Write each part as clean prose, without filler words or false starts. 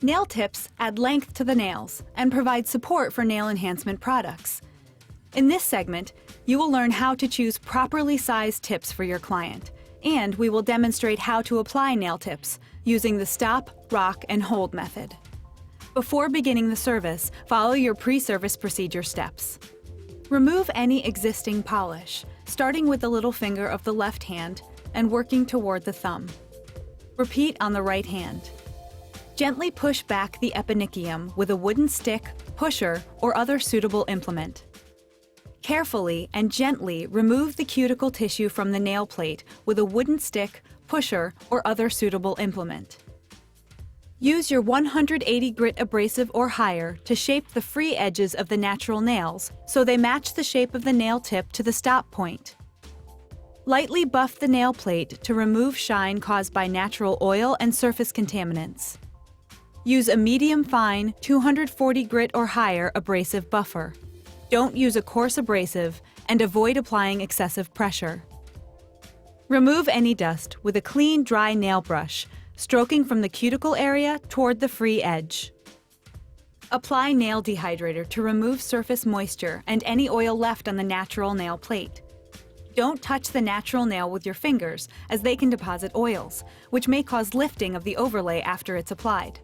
Nail tips add length to the nails and provide support for nail enhancement products. In this segment, you will learn how to choose properly sized tips for your client, and we will demonstrate how to apply nail tips using the stop, rock, and hold method. Before beginning the service, follow your pre-service procedure steps. Remove any existing polish, starting with the little finger of the left hand and working toward the thumb. Repeat on the right hand. Gently push back the eponychium with a wooden stick, pusher, or other suitable implement. Carefully and gently remove the cuticle tissue from the nail plate with a wooden stick, pusher, or other suitable implement. Use your 180 grit abrasive or higher to shape the free edges of the natural nails so they match the shape of the nail tip to the stop point. Lightly buff the nail plate to remove shine caused by natural oil and surface contaminants. Use a medium-fine 240 grit or higher abrasive buffer. Don't use a coarse abrasive and avoid applying excessive pressure. Remove any dust with a clean, dry nail brush, stroking from the cuticle area toward the free edge. Apply nail dehydrator to remove surface moisture and any oil left on the natural nail plate. Don't touch the natural nail with your fingers, as they can deposit oils, which may cause lifting of the overlay after it's applied.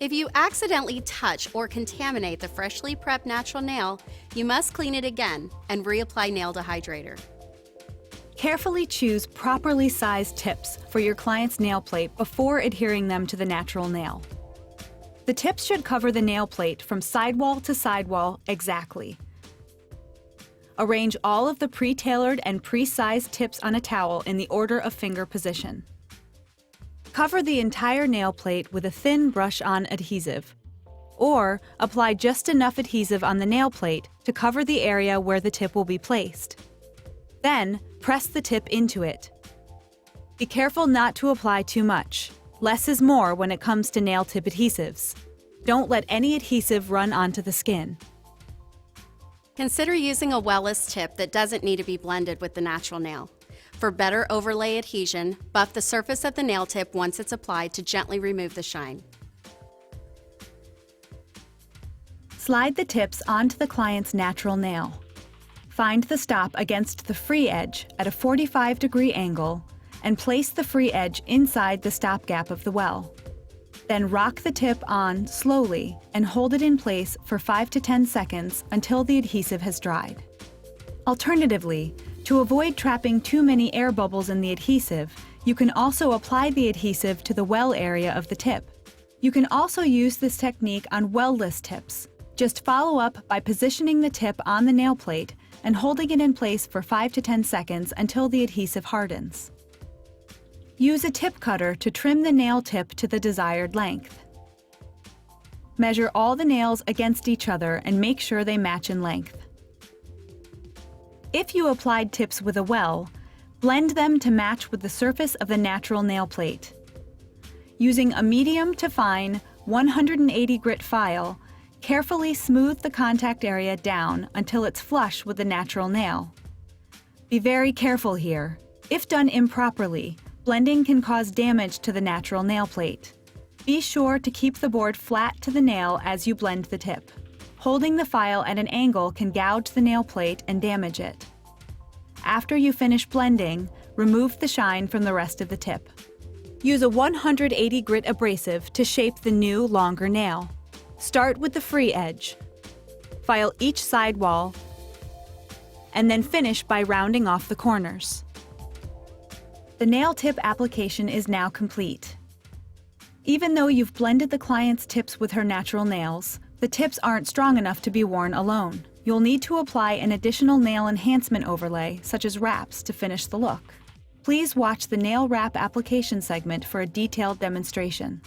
If you accidentally touch or contaminate the freshly prepped natural nail, you must clean it again and reapply nail dehydrator. Carefully choose properly sized tips for your client's nail plate before adhering them to the natural nail. The tips should cover the nail plate from sidewall to sidewall exactly. Arrange all of the pre-tailored and pre-sized tips on a towel in the order of finger position. Cover the entire nail plate with a thin brush-on adhesive, or apply just enough adhesive on the nail plate to cover the area where the tip will be placed. Then, press the tip into it. Be careful not to apply too much. Less is more when it comes to nail tip adhesives. Don't let any adhesive run onto the skin. Consider using a well-less tip that doesn't need to be blended with the natural nail. For better overlay adhesion, buff the surface of the nail tip once it's applied to gently remove the shine. Slide the tips onto the client's natural nail. Find the stop against the free edge at a 45-degree angle and place the free edge inside the stop gap of the well. Then rock the tip on slowly and hold it in place for 5 to 10 seconds until the adhesive has dried. Alternatively, to avoid trapping too many air bubbles in the adhesive, you can also apply the adhesive to the well area of the tip. You can also use this technique on well-less tips. Just follow up by positioning the tip on the nail plate and holding it in place for 5 to 10 seconds until the adhesive hardens. Use a tip cutter to trim the nail tip to the desired length. Measure all the nails against each other and make sure they match in length. If you applied tips with a well, blend them to match with the surface of the natural nail plate. Using a medium to fine 180 grit file, carefully smooth the contact area down until it's flush with the natural nail. Be very careful here. If done improperly, blending can cause damage to the natural nail plate. Be sure to keep the board flat to the nail as you blend the tip. Holding the file at an angle can gouge the nail plate and damage it. After you finish blending, remove the shine from the rest of the tip. Use a 180 grit abrasive to shape the new, longer nail. Start with the free edge. File each side wall, and then finish by rounding off the corners. The nail tip application is now complete. Even though you've blended the client's tips with her natural nails, the tips aren't strong enough to be worn alone. You'll need to apply an additional nail enhancement overlay, such as wraps, to finish the look. Please watch the nail wrap application segment for a detailed demonstration.